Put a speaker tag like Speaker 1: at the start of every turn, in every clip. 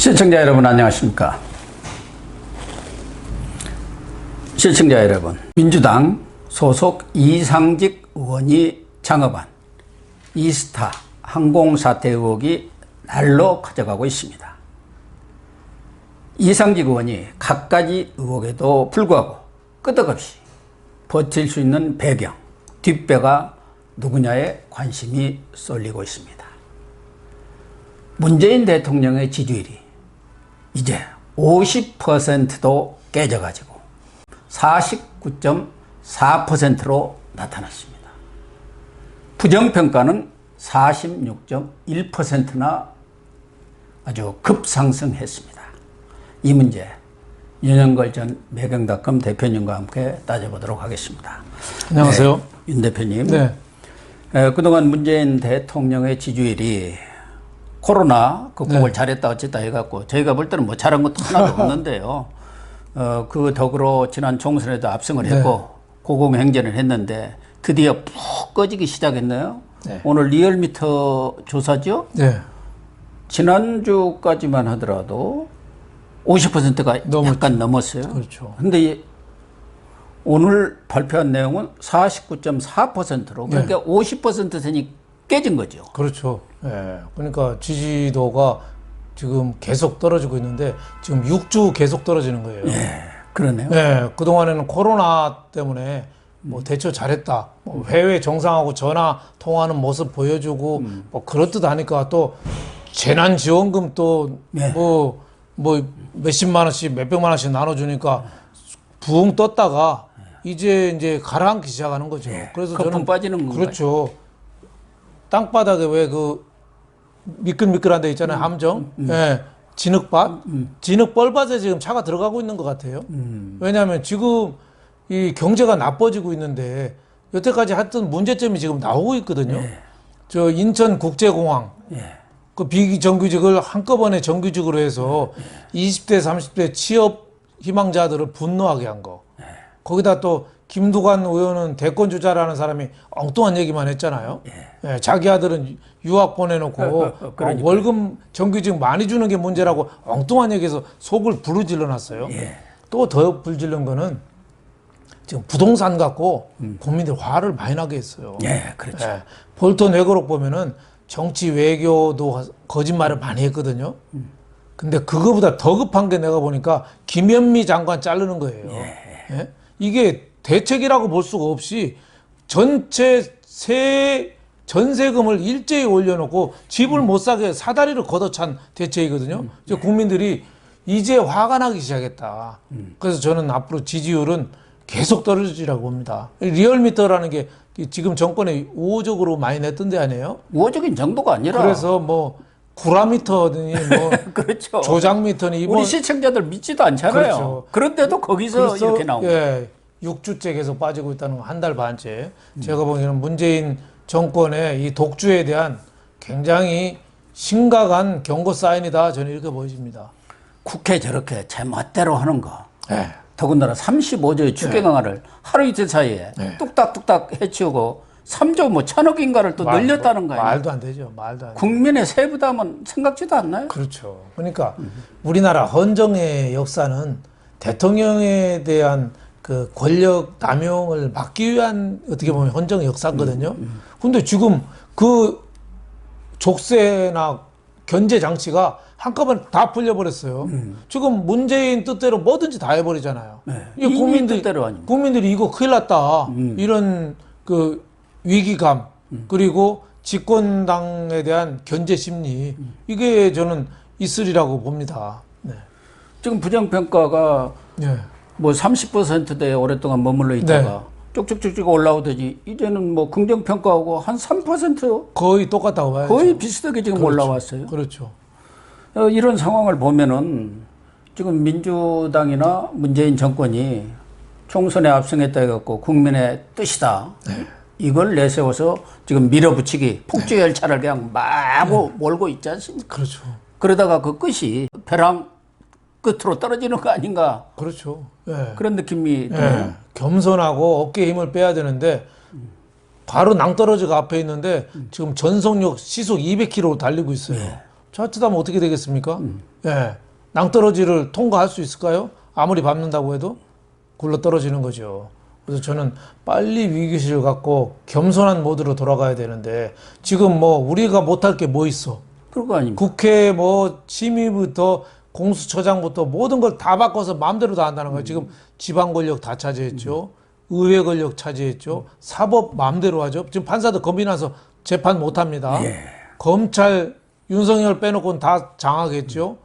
Speaker 1: 시청자 여러분 안녕하십니까. 시청자 여러분, 민주당 소속 이상직 의원이 창업한 이스타 항공사태 의혹이 날로 커져가고 있습니다. 이상직 의원이 갖가지 의혹에도 불구하고 끄떡없이 버틸 수 있는 배경, 뒷배가 누구냐에 관심이 쏠리고 있습니다. 문재인 대통령의 지지율이 이제 50%도 깨져가지고 49.4%로 나타났습니다. 부정평가는 46.1%나 아주 급상승했습니다. 이 문제 윤영걸 전 매경닷컴 대표님과 함께 따져보도록 하겠습니다.
Speaker 2: 안녕하세요.
Speaker 1: 네, 윤 대표님.
Speaker 2: 네.
Speaker 1: 그동안 문재인 대통령의 지지율이 코로나 극복을
Speaker 2: 네.
Speaker 1: 잘했다 어쨌다 해갖고 저희가 볼 때는 뭐 잘한 것도 하나도 없는데요. 그 덕으로 지난 총선에도 압승을 했고
Speaker 2: 네.
Speaker 1: 고공행진을 했는데 드디어 푹 꺼지기 시작했네요.
Speaker 2: 네.
Speaker 1: 오늘 리얼미터 조사죠.
Speaker 2: 네.
Speaker 1: 지난주까지만 하더라도 50%가 약간 넘었어요.
Speaker 2: 그렇죠.
Speaker 1: 근데 오늘 발표한 내용은 49.4%로 그러니까
Speaker 2: 네.
Speaker 1: 50%선이 깨진 거죠.
Speaker 2: 그렇죠. 예. 그러니까 지지도가 지금 계속 떨어지고 있는데 지금 6주 계속 떨어지는 거예요.
Speaker 1: 예, 그러네요.
Speaker 2: 예. 그동안에는 코로나 때문에 뭐 대처 잘했다. 뭐 해외 정상하고 전화 통화하는 모습 보여주고 뭐 그렇듯 하니까 또 재난지원금 또 뭐 몇십만 원씩 몇백만 원씩 나눠주니까 부흥 떴다가 이제 가라앉기 시작하는 거죠. 그래서 저는
Speaker 1: 빠지는 건가요?
Speaker 2: 그렇죠. 땅바닥에 왜 그 미끌미끌한 데 있잖아요. 함정. 예. 진흙밭. 진흙벌밭에 지금 차가 들어가고 있는 것 같아요. 왜냐하면 지금 이 경제가 나빠지고 있는데 여태까지 했던 문제점이 지금 나오고 있거든요. 저 인천국제공항. 그 비정규직을 한꺼번에 정규직으로 해서 20대, 30대 취업 희망자들을 분노하게 한 거. 거기다 또 김두관 의원은 대권 주자라는 사람이 엉뚱한 얘기만 했잖아요. 예, 자기 아들은 유학 보내놓고 월급 정규직 많이 주는 게 문제라고 엉뚱한 얘기해서 속을 부르질러 놨어요. 또 더 불질른 거는 지금 부동산 갖고 국민들 화를 많이 나게 했어요.
Speaker 1: 그렇죠.
Speaker 2: 예, 볼턴 회고록 보면은 정치 외교도 거짓말을 많이 했거든요. 근데 그거보다 더 급한 게 내가 보니까 김현미 장관 자르는 거예요. 예? 이게 대책이라고 볼 수가 없이 전체 전세금을 일제히 올려놓고 집을 못 사게 사다리를 걷어찬 대책이거든요. 국민들이 이제 화가 나기 시작했다. 그래서 저는 앞으로 지지율은 계속 떨어지라고 봅니다. 리얼미터라는 게 지금 정권에 우호적으로 많이 냈던 데 아니에요?
Speaker 1: 우호적인 정도가 아니라.
Speaker 2: 그래서 뭐 구라미터니 뭐
Speaker 1: 그렇죠.
Speaker 2: 조작미터니 이번
Speaker 1: 우리 시청자들 믿지도 않잖아요.
Speaker 2: 그렇죠.
Speaker 1: 그런데도 거기서 이렇게 나오고.
Speaker 2: 예, 6주째 계속 빠지고 있다는 거 한 달 반째. 제가 보기에는 문재인 정권의 이 독주에 대한 굉장히 심각한 경고 사인이다. 저는 이렇게 보여집니다.
Speaker 1: 국회 저렇게 제 멋대로 하는 거.
Speaker 2: 예.
Speaker 1: 더군다나 35조의 추계 강화를 하루 이틀 사이에 뚝딱뚝딱 해치우고 3조 뭐 1,000억인가를 또 늘렸다는 거예요.
Speaker 2: 말도 안 되죠. 말도 안 되죠.
Speaker 1: 국민의 세부담은 생각지도 않나요?
Speaker 2: 그렇죠. 그러니까 우리나라 헌정의 역사는 대통령에 대한 그 권력 남용을 막기 위한 어떻게 보면 헌정의 역사거든요. 근데 지금 그 족쇄나 견제 장치가 한꺼번에 다 풀려버렸어요. 지금 문재인 뜻대로 뭐든지 다 해버리잖아요. 이게 국민들이 이거 큰일 났다. 이런 그 위기감, 그리고 집권당에 대한 견제 심리, 이게 저는 있으리라고 봅니다. 네.
Speaker 1: 지금 부정평가가 뭐 30%대에 오랫동안 머물러 있다가 쭉쭉쭉쭉 올라오더니 이제는 뭐 긍정평가하고 한 3%
Speaker 2: 거의 똑같다고 봐야죠.
Speaker 1: 거의 비슷하게 지금 올라왔어요.
Speaker 2: 그렇죠.
Speaker 1: 이런 상황을 보면은 지금 민주당이나 문재인 정권이 총선에 압승했다 해갖고 국민의 뜻이다. 이걸 내세워서 지금 밀어붙이기 폭주 열차를 그냥 마구 몰고 있지 않습니까?
Speaker 2: 그렇죠.
Speaker 1: 그러다가 그 끝이 벼랑 끝으로 떨어지는 거 아닌가?
Speaker 2: 그렇죠.
Speaker 1: 그런 느낌이 드네요.
Speaker 2: 겸손하고 어깨에 힘을 빼야 되는데 바로 낭떠러지가 앞에 있는데 지금 전속력 시속 200km로 달리고 있어요. 자칫하면 어떻게 되겠습니까? 예. 낭떠러지를 통과할 수 있을까요? 아무리 밟는다고 해도 굴러 떨어지는 거죠. 그래서 저는 빨리 위기의식을 갖고 겸손한 모드로 돌아가야 되는데 지금 뭐 우리가 못할 게 뭐 있어?
Speaker 1: 그거 아닙니까?
Speaker 2: 국회 뭐 심의부터 공수처장부터 모든 걸 다 바꿔서 마음대로 다 한다는 거예요. 지금 지방 권력 다 차지했죠. 의회 권력 차지했죠. 사법 마음대로 하죠. 지금 판사도 겁이 나서 재판 못 합니다. 검찰 윤석열 빼놓고는 다 장악했죠.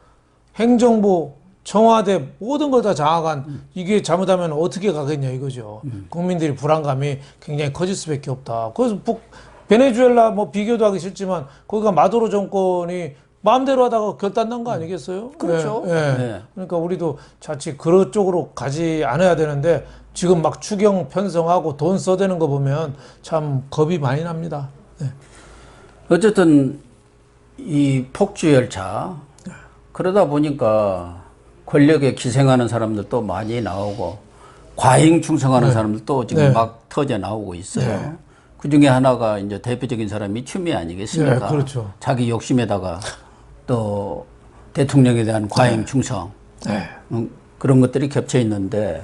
Speaker 2: 행정부, 청와대 모든 걸 다 장악한 이게 잘못하면 어떻게 가겠냐 이거죠. 국민들이 불안감이 굉장히 커질 수밖에 없다. 그래서 베네수엘라 뭐 비교도 하기 싫지만 거기가 마두로 정권이 마음대로 하다가 결단 난 거 아니겠어요?
Speaker 1: 그렇죠.
Speaker 2: 예, 예.
Speaker 1: 네.
Speaker 2: 그러니까 우리도 자칫 그런 쪽으로 가지 않아야 되는데 지금 막 추경 편성하고 돈 써대는 거 보면 참 겁이 많이 납니다. 네.
Speaker 1: 어쨌든 이 폭주 열차 그러다 보니까 권력에 기생하는 사람들도 많이 나오고 과잉 충성하는 사람들도 지금
Speaker 2: 네.
Speaker 1: 막 터져 나오고 있어요.
Speaker 2: 네.
Speaker 1: 그 중에 하나가 이제 대표적인 사람이 추미애 아니겠습니까?
Speaker 2: 네, 그렇죠.
Speaker 1: 자기 욕심에다가 또 대통령에 대한 과잉
Speaker 2: 네.
Speaker 1: 충성
Speaker 2: 네.
Speaker 1: 그런 것들이 겹쳐 있는데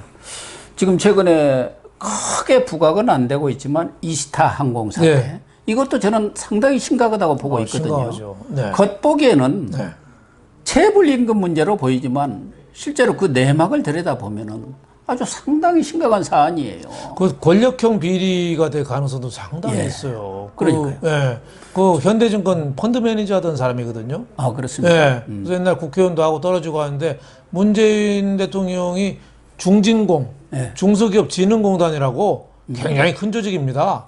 Speaker 1: 지금 최근에 크게 부각은 안 되고 있지만 이스타 항공 사태
Speaker 2: 네.
Speaker 1: 이것도 저는 상당히 심각하다고 보고 있거든요.
Speaker 2: 심각하죠. 네.
Speaker 1: 겉보기에는
Speaker 2: 네.
Speaker 1: 체불임금 문제로 보이지만 실제로 그 내막을 들여다보면은 아주 상당히 심각한 사안이에요.
Speaker 2: 그 권력형 비리가 될 가능성도 상당히
Speaker 1: 예.
Speaker 2: 있어요.
Speaker 1: 그러니까요.
Speaker 2: 예. 그 현대증권 펀드 매니저 하던 사람이거든요.
Speaker 1: 아, 그렇습니다.
Speaker 2: 예. 그래서 옛날 국회의원도 하고 떨어지고 하는데 문재인 대통령이 중진공,
Speaker 1: 예.
Speaker 2: 중소기업진흥공단이라고 굉장히 큰 조직입니다.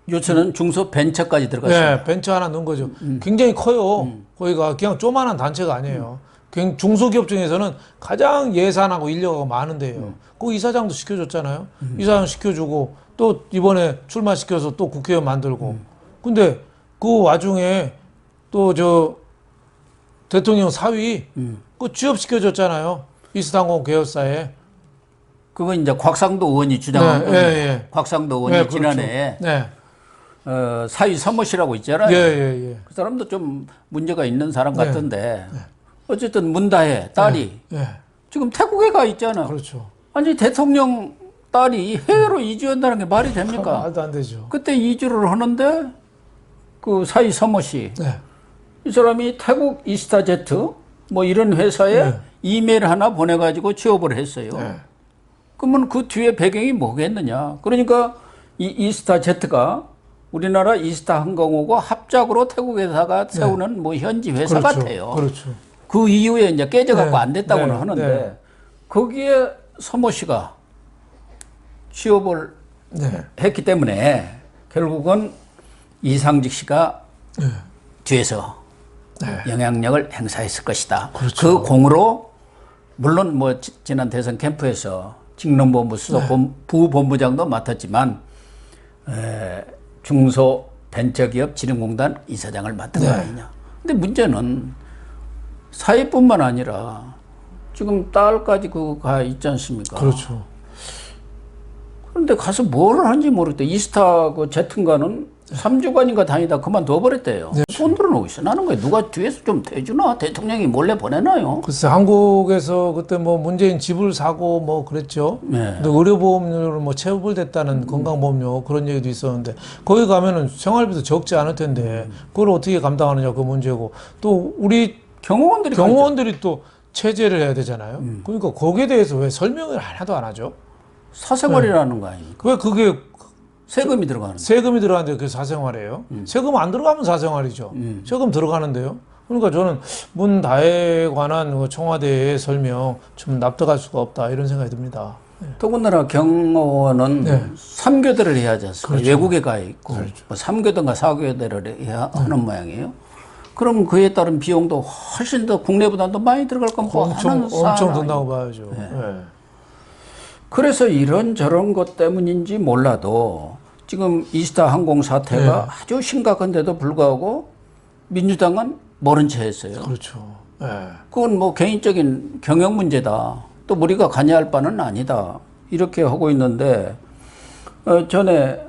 Speaker 1: 요새는 중소벤처까지 들어갔습니다.
Speaker 2: 네, 벤처 하나 넣은 거죠. 굉장히 커요. 거기가 그냥 조만한 단체가 아니에요. 그냥 중소기업 중에서는 가장 예산하고 인력하고 많은데요. 그 이사장도 시켜줬잖아요. 이사장 시켜주고 또 이번에 출마시켜서 또 국회의원 만들고. 근데 그 와중에 또 저 대통령 사위 그 취업시켜줬잖아요. 이스타항공 계열사에.
Speaker 1: 그건 이제 곽상도 의원이 주장한
Speaker 2: 네,
Speaker 1: 거예요.
Speaker 2: 예, 예.
Speaker 1: 곽상도 의원이
Speaker 2: 네, 그렇죠.
Speaker 1: 지난해
Speaker 2: 네.
Speaker 1: 사위 서모 씨라고 있잖아요.
Speaker 2: 예, 예, 예.
Speaker 1: 그 사람도 좀 문제가 있는 사람 같던데 어쨌든 문다혜 딸이
Speaker 2: 예.
Speaker 1: 지금 태국에 가 있잖아요.
Speaker 2: 그렇죠.
Speaker 1: 아니 대통령 딸이 해외로 이주한다는 게 말이 됩니까?
Speaker 2: 말도 안 되죠.
Speaker 1: 그때 이주를 하는데 그 사위 서모 씨,
Speaker 2: 네.
Speaker 1: 이 사람이 태국 이스타제트 뭐 이런 회사에
Speaker 2: 네.
Speaker 1: 이메일 하나 보내가지고 취업을 했어요.
Speaker 2: 네.
Speaker 1: 그러면 그 뒤에 배경이 뭐겠느냐? 그러니까 이 이스타제트가 우리나라 이스타항공하고 합작으로 태국 회사가 세우는 뭐 현지 회사
Speaker 2: 그렇죠.
Speaker 1: 같아요.
Speaker 2: 그렇죠.
Speaker 1: 그 이후에 이제 깨져갖고
Speaker 2: 네.
Speaker 1: 안 됐다고는
Speaker 2: 네.
Speaker 1: 하는데
Speaker 2: 네.
Speaker 1: 거기에 서모 씨가 취업을
Speaker 2: 네.
Speaker 1: 했기 때문에 결국은 이상직 씨가
Speaker 2: 네.
Speaker 1: 뒤에서 영향력을 행사했을 것이다.
Speaker 2: 그렇죠.
Speaker 1: 그 공으로 물론 뭐 지난 대선 캠프에서 직능본부 수석 부본부장도 맡았지만 중소벤처기업진흥공단 이사장을 맡은 거 아니냐. 근데 문제는 사회뿐만 아니라 지금 딸까지 그가 있지 않습니까?
Speaker 2: 그렇죠.
Speaker 1: 그런데 가서 뭘 하는지 모르겠대. 이스타 그 제트인가는 3주간인가 다니다 그만둬 버렸대요. 돈 들어놓고 있어. 나는 거야. 누가 뒤에서 좀 대주나? 대통령이 몰래 보내나요?
Speaker 2: 글쎄 한국에서 그때 뭐 문재인 집을 사고 뭐 그랬죠.
Speaker 1: 네.
Speaker 2: 근데 의료보험료를 뭐 체불됐다는 건강보험료 그런 얘기도 있었는데 거기 가면은 생활비도 적지 않을 텐데 그걸 어떻게 감당하느냐 그 문제고 또 우리 경호원들이 또 체제를 해야 되잖아요. 그러니까 거기에 대해서 왜 설명을 하나도 안 하죠?
Speaker 1: 사생활이라는 거 아닙니까?
Speaker 2: 왜 그게
Speaker 1: 세금이 들어가는
Speaker 2: 세금이 들어가는데 그게 사생활이에요? 세금 안 들어가면 사생활이죠. 세금 들어가는데요. 그러니까 저는 문다혜에 관한 그 청와대의 설명 좀 납득할 수가 없다 이런 생각이 듭니다.
Speaker 1: 더군다나 경호원은 3교대를 해야 하지 않습니까?
Speaker 2: 그렇죠.
Speaker 1: 외국에 가 있고 뭐 3교대인가 4교대를 해야 하는 모양이에요. 그럼 그에 따른 비용도 훨씬 더 국내보다도 많이 들어갈 건 뭐 하는
Speaker 2: 엄청 든다고 봐야죠. 네.
Speaker 1: 그래서 이런저런 것 때문인지 몰라도 지금 이스타 항공 사태가 아주 심각한데도 불구하고 민주당은 모른 채 했어요.
Speaker 2: 그렇죠. 네.
Speaker 1: 그건 뭐 개인적인 경영 문제다. 또 우리가 관여할 바는 아니다. 이렇게 하고 있는데 전에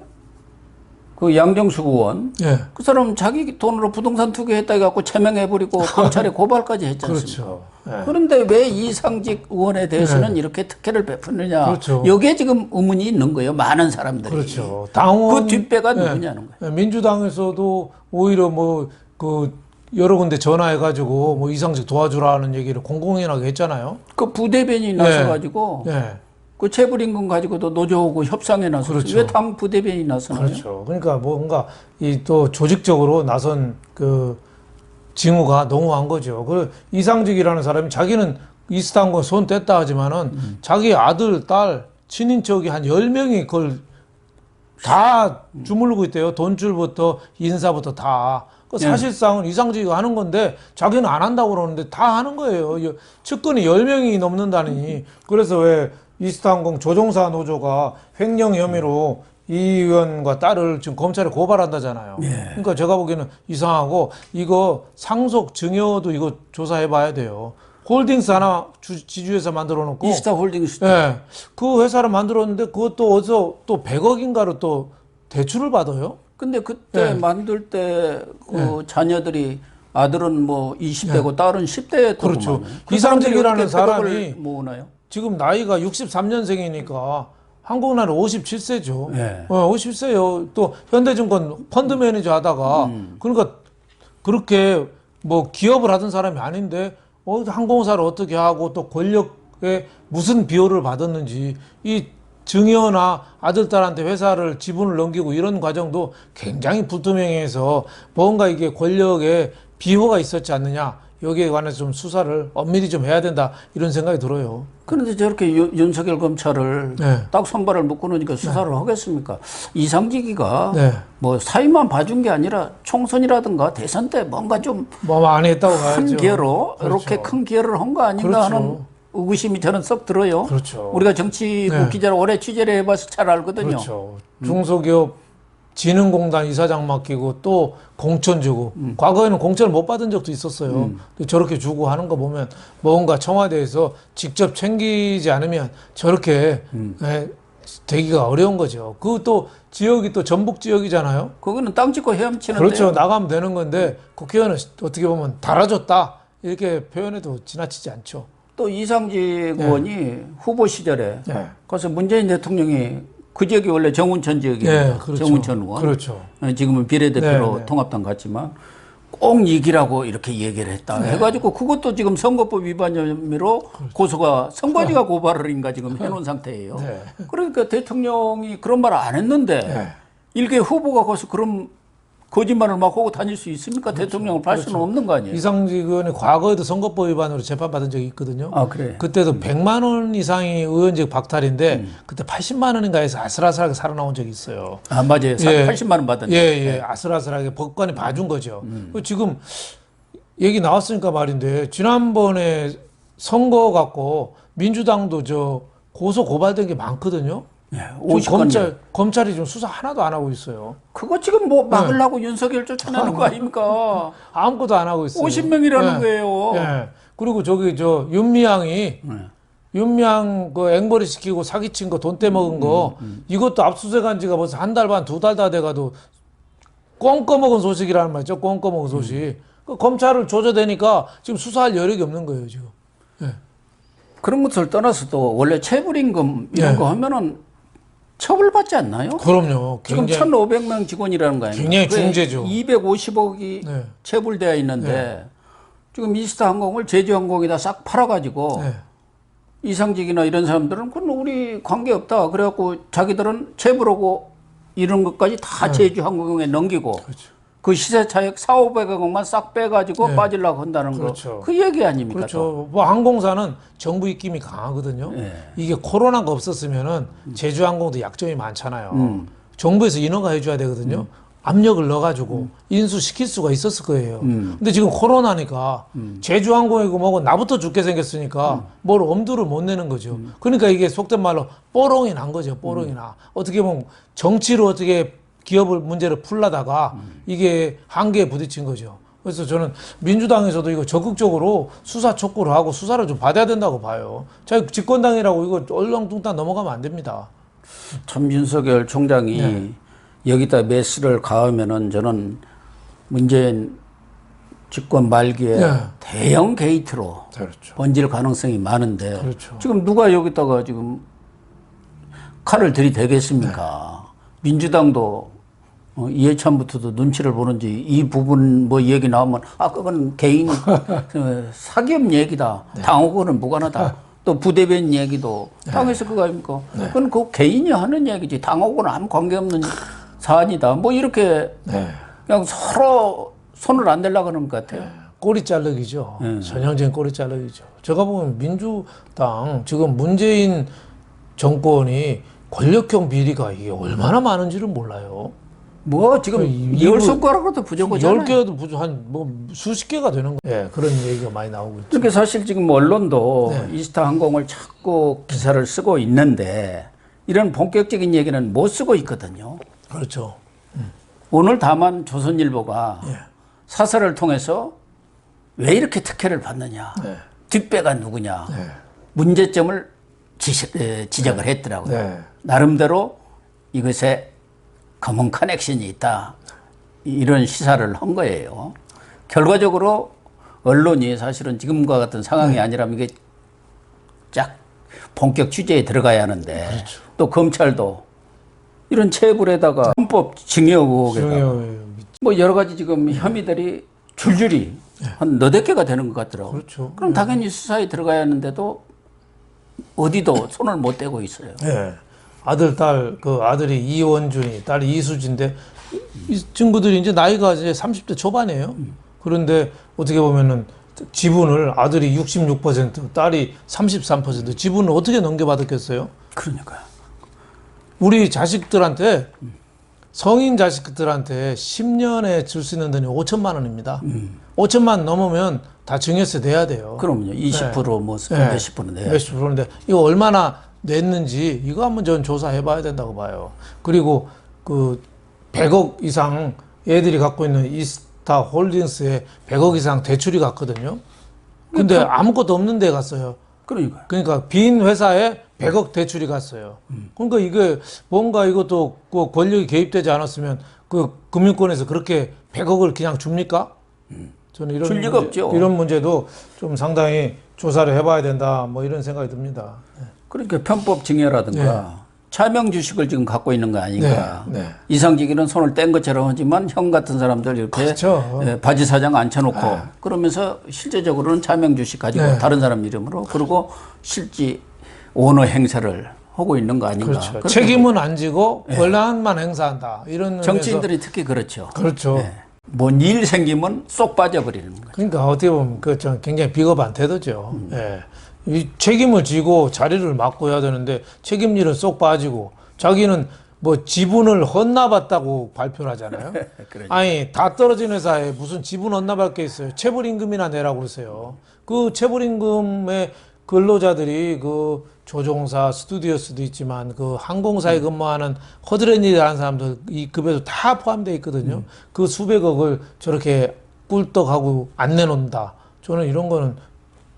Speaker 1: 그 양정숙 의원
Speaker 2: 예.
Speaker 1: 그 사람 자기 돈으로 부동산 투기했다 해갖고 제명해버리고 검찰에 고발까지 했지 않습니까?
Speaker 2: 그렇죠. 예.
Speaker 1: 그런데 왜 이상직 의원에 대해서는 이렇게 특혜를 베푸느냐?
Speaker 2: 그렇죠.
Speaker 1: 여기에 지금 의문이 있는 거예요. 많은 사람들이.
Speaker 2: 그렇죠. 당원
Speaker 1: 그 뒷배가 누구냐는 거예요.
Speaker 2: 민주당에서도 오히려 뭐 그 여러 군데 전화해가지고 뭐 이상직 도와주라는 얘기를 공공연하게 했잖아요.
Speaker 1: 그 부대변인이 나서가지고
Speaker 2: 네.
Speaker 1: 그 체불임금 가지고도 노조하고 협상에 나섰어요.
Speaker 2: 그렇죠.
Speaker 1: 왜 당 부대변인이 나서나요?
Speaker 2: 그렇죠. 그러니까 뭔가 이 또 조직적으로 나선 그 징후가 너무한 거죠. 그 이상직이라는 사람이 자기는 이스탄고 손 뗐다 하지만은 자기 아들, 딸, 친인척이 한 10명이 그걸 다 주물르고 있대요. 돈줄부터 인사부터 다. 그 사실상은 이상직이 하는 건데 자기는 안 한다고 그러는데 다 하는 거예요. 측근이 10명이 넘는다니. 그래서 왜 이스탄공 조종사 노조가 횡령 혐의로 이 의원과 딸을 지금 검찰에 고발한다잖아요. 그러니까 제가 보기에는 이상하고 이거 상속 증여도 이거 조사해 봐야 돼요. 홀딩스 하나 지주회사 만들어 놓고
Speaker 1: 이스타 홀딩스.
Speaker 2: 예. 그 회사를 만들었는데 그것도 어디서 또 100억인가로 또 대출을 받아요?
Speaker 1: 근데 그때 만들 때 그 자녀들이 아들은 뭐 20대고 딸은 10대였던
Speaker 2: 그렇죠.
Speaker 1: 그
Speaker 2: 이상직이라는
Speaker 1: 사람들이
Speaker 2: 사람이
Speaker 1: 모으나요?
Speaker 2: 지금 나이가 63년생이니까 한국 나라 57세죠.
Speaker 1: 네.
Speaker 2: 57세요. 또 현대증권 펀드 매니저 하다가 그러니까 그렇게 뭐 기업을 하던 사람이 아닌데 항공사를 어떻게 하고 또 권력에 무슨 비호를 받았는지 이 증여나 아들, 딸한테 회사를 지분을 넘기고 이런 과정도 굉장히 불투명해서 뭔가 이게 권력에 비호가 있었지 않느냐. 여기에 관해서 좀 수사를 엄밀히 좀 해야 된다. 이런 생각이 들어요.
Speaker 1: 그런데 저렇게 윤석열 검찰을
Speaker 2: 네.
Speaker 1: 딱 손발을 묶고 놓으니까 수사를 하겠습니까? 이상직이가
Speaker 2: 네.
Speaker 1: 뭐 사위만 봐준 게 아니라 총선이라든가 대선 때 뭔가 좀
Speaker 2: 뭐 많이 했다고
Speaker 1: 큰
Speaker 2: 봐야죠.
Speaker 1: 기여로
Speaker 2: 그렇죠.
Speaker 1: 이렇게 큰 기여를 한 거 아닌가
Speaker 2: 그렇죠.
Speaker 1: 하는 의구심이 저는 썩 들어요.
Speaker 2: 그렇죠.
Speaker 1: 우리가 정치국
Speaker 2: 네.
Speaker 1: 기자로 오래 취재를 해봐서 잘 알거든요.
Speaker 2: 그렇죠. 중소기업 진흥공단 이사장 맡기고 또 공천 주고 과거에는 공천을 못 받은 적도 있었어요. 근데 저렇게 주고 하는 거 보면 뭔가 청와대에서 직접 챙기지 않으면 저렇게 되기가 어려운 거죠. 그 또 지역이 또 전북 지역이잖아요.
Speaker 1: 그거는 땅 짓고 헤엄치는데.
Speaker 2: 그렇죠. 나가면 되는 건데 국회의원은 어떻게 보면 달아줬다 이렇게 표현해도 지나치지 않죠.
Speaker 1: 또 이상직 의원이 후보 시절에 그래서 문재인 대통령이 그 지역이 원래 정운천 지역이에요.
Speaker 2: 그렇죠.
Speaker 1: 정운천 의원.
Speaker 2: 그렇죠.
Speaker 1: 지금은 비례대표로
Speaker 2: 네.
Speaker 1: 통합당 갔지만 꼭 이기라고 이렇게 얘기를 했다. 해가지고 그것도 지금 선거법 위반 혐의로 고소가 선관위가 고발을인가 지금 해놓은 상태예요.
Speaker 2: 네.
Speaker 1: 그러니까 대통령이 그런 말 안 했는데 일개 후보가 거기서 그런 거짓말을 막 하고 다닐 수 있습니까? 대통령을 팔 수는 없는 거 아니에요?
Speaker 2: 이상직 의원이 과거에도 선거법 위반으로 재판받은 적이 있거든요.
Speaker 1: 아, 그래.
Speaker 2: 그때도 100만 원 이상이 의원직 박탈인데 그때 80만 원인가 해서 아슬아슬하게 살아나온 적이 있어요.
Speaker 1: 아, 맞아요. 80만 원 받았네.
Speaker 2: 예. 아슬아슬하게 법관이 봐준 거죠. 지금 얘기 나왔으니까 말인데 지난번에 선거 갖고 민주당도 저 고소 고발된 게 많거든요. 검찰이 지금 수사 하나도 안 하고 있어요.
Speaker 1: 그거 지금 뭐 막으려고 윤석열 쫓아내는 거 아닙니까?
Speaker 2: 아무것도 안 하고 있어요.
Speaker 1: 50명이라는 거예요.
Speaker 2: 그리고 저기 저 윤미향이 윤미향 그 앵벌이 시키고 사기친 거 돈 떼먹은 거 이것도 압수수색한 지가 벌써 한 달 반, 2달 다 돼가도 꽁꺼먹은 소식이라는 말이죠. 꽁꺼먹은 소식. 그 검찰을 조져대니까 지금 수사할 여력이 없는 거예요, 지금.
Speaker 1: 그런 것을 떠나서도 원래 체불임금 이런 거 하면은 처벌받지 않나요?
Speaker 2: 그럼요.
Speaker 1: 지금 1,500명 직원이라는 거 아니에요?
Speaker 2: 굉장히 중재죠.
Speaker 1: 250억이 체불되어 있는데 지금 이스타항공을 제주항공에다 싹 팔아가지고 이상직이나 이런 사람들은 그건 우리 관계없다. 그래갖고 자기들은 체불하고 이런 것까지 다 제주항공에 넘기고 그 시세 차익 4,500억만 싹 빼가지고 빠지려고 한다는 거. 그 얘기 아닙니까?
Speaker 2: 그렇죠. 뭐 항공사는 정부 입김이 강하거든요. 이게 코로나가 없었으면은 제주항공도 약점이 많잖아요. 정부에서 인허가 해줘야 되거든요. 압력을 넣어가지고 인수시킬 수가 있었을 거예요. 근데 지금 코로나니까 제주항공이고 뭐고 나부터 죽게 생겼으니까 뭘 엄두를 못 내는 거죠. 그러니까 이게 속된 말로 뽀롱이 난 거죠. 뽀롱이 나. 어떻게 보면 정치로 어떻게 기업을 문제를 풀려다가 이게 한계에 부딪힌 거죠. 그래서 저는 민주당에서도 이거 적극적으로 수사 촉구를 하고 수사를 좀 받아야 된다고 봐요. 자, 집권당이라고 이거 얼렁뚱땅 넘어가면 안 됩니다.
Speaker 1: 참 윤석열 총장이 여기다 메스를 가하면은 저는 문재인 집권 말기에
Speaker 2: 네.
Speaker 1: 대형 게이트로
Speaker 2: 그렇죠.
Speaker 1: 번질 가능성이 많은데
Speaker 2: 그렇죠.
Speaker 1: 지금 누가 여기다가 지금 칼을 들이대겠습니까? 민주당도 이해찬부터도 눈치를 보는지 이 부분 뭐 얘기 나오면 그건 개인 사기업 얘기다. 당하고는 무관하다. 또 부대변인 얘기도 당에서 그거 아닙니까? 그건 그 개인이 하는 얘기지. 당하고는 아무 관계없는 사안이다. 뭐 이렇게 그냥 서로 손을 안 대려고 하는 것 같아요.
Speaker 2: 꼬리 자르기죠. 전형적인 꼬리 자르기죠. 제가 보면 민주당 지금 문재인 정권이 권력형 비리가 이게 얼마나 많은지를 몰라요.
Speaker 1: 뭐 지금 열 손가락으로도 부족하잖아요.
Speaker 2: 10개도 부족한 뭐 수십 개가 되는 거예요. 예, 그런 얘기가 많이 나오고 있죠.
Speaker 1: 그러니까 사실 지금 언론도 이스타 항공을 자꾸 기사를 쓰고 있는데 이런 본격적인 얘기는 못 쓰고 있거든요.
Speaker 2: 그렇죠.
Speaker 1: 오늘 다만 조선일보가 사설을 통해서 왜 이렇게 특혜를 받느냐, 뒷배가 누구냐, 문제점을 지적을 했더라고요. 나름대로 이것에 검은 커넥션이 있다, 이런 시사를 한 거예요. 결과적으로 언론이 사실은 지금과 같은 상황이 아니라면 이게 쫙 본격 취재에 들어가야 하는데 또 검찰도 이런 체불에다가 헌법 증여 의혹에다가 뭐 여러 가지 지금 혐의들이 줄줄이 한 너댓 개가 되는 것 같더라고요.
Speaker 2: 그렇죠.
Speaker 1: 그럼 당연히 수사에 들어가야 하는데도 어디도 손을 못 대고 있어요.
Speaker 2: 예. 아들, 딸, 그 아들이 이원준이, 딸이 이수지인데 이 친구들이 이제 나이가 이제 30대 초반이에요. 그런데 어떻게 보면은 지분을 아들이 66%, 딸이 33%, 지분을 어떻게 넘겨받았겠어요?
Speaker 1: 그러니까요.
Speaker 2: 우리 자식들한테 성인 자식들한테 10년에 줄 수 있는 돈이 5천만 원입니다. 5천만 넘으면 다 증여세 내야 돼요.
Speaker 1: 그럼요. 20% 뭐 몇십 프로 내야
Speaker 2: 몇십 프로인데 이거 얼마나 냈는지 이거 한번 전 조사해 봐야 된다고 봐요. 그리고 그 100억 이상 얘들이 갖고 있는 이스타 홀딩스에 100억 이상 대출이 갔거든요. 근데 아무것도 없는 데 갔어요.
Speaker 1: 그러니까요.
Speaker 2: 그러니까 빈 회사에 100억 대출이 갔어요. 그러니까 이게 뭔가 이것도 그 권력이 개입되지 않았으면 그 금융권에서 그렇게 100억을 그냥 줍니까? 저는 이런
Speaker 1: 줄 리가 없죠.
Speaker 2: 이런 문제도 좀 상당히 조사를 해봐야 된다. 뭐 이런 생각이 듭니다.
Speaker 1: 그러니까 편법 증여라든가 차명 주식을 지금 갖고 있는 거 아닌가. 이상직이는 손을 뗀 것처럼 하지만 형 같은 사람들 이렇게
Speaker 2: 그렇죠.
Speaker 1: 바지 사장 앉혀놓고 그러면서 실제적으로는 차명 주식 가지고 다른 사람 이름으로 그리고 실제 오너 행사를 하고 있는 거 아닌가.
Speaker 2: 그렇죠. 책임은 안 지고 권한만 행사한다. 이런
Speaker 1: 정치인들이 특히 그렇죠.
Speaker 2: 그렇죠.
Speaker 1: 뭔 일 생기면 쏙 빠져버리는 거죠.
Speaker 2: 그러니까 어떻게 보면 그 좀 굉장히 비겁한 태도죠. 예. 이 책임을 지고 자리를 맡고 해야 되는데 책임질은 쏙 빠지고 자기는 뭐 지분을 헌납했다고 발표를 하잖아요. 아니 다 떨어진 회사에 무슨 지분 헌납할 게 있어요. 체불임금이나 내라고 그러세요. 그 체불임금에 근로자들이 그 조종사, 스튜디오스도 있지만 그 항공사에 근무하는 허드렛 일을 하는 사람들 이 급여도 다 포함되어 있거든요. 그 수백억을 저렇게 꿀떡하고 안 내놓는다. 저는 이런 거는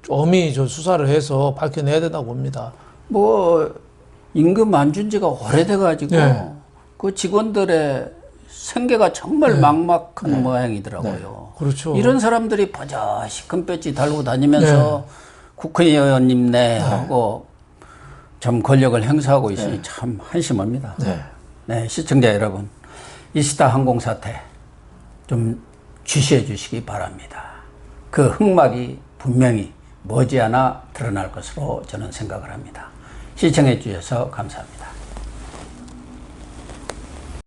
Speaker 2: 엄히 저 수사를 해서 밝혀내야 된다고 봅니다.
Speaker 1: 뭐 임금 안 준 지가 오래돼가지고 그 직원들의 생계가 정말 막막한 모양이더라고요.
Speaker 2: 그렇죠.
Speaker 1: 이런 사람들이 버젓이 큰 배지 달고 다니면서 국회의원님 하고 참 권력을 행사하고 있으니 참 한심합니다. 네, 시청자 여러분, 이스타 항공 사태 좀 주시해 주시기 바랍니다. 그 흑막이 분명히 머지않아 드러날 것으로 저는 생각을 합니다. 시청해 주셔서 감사합니다.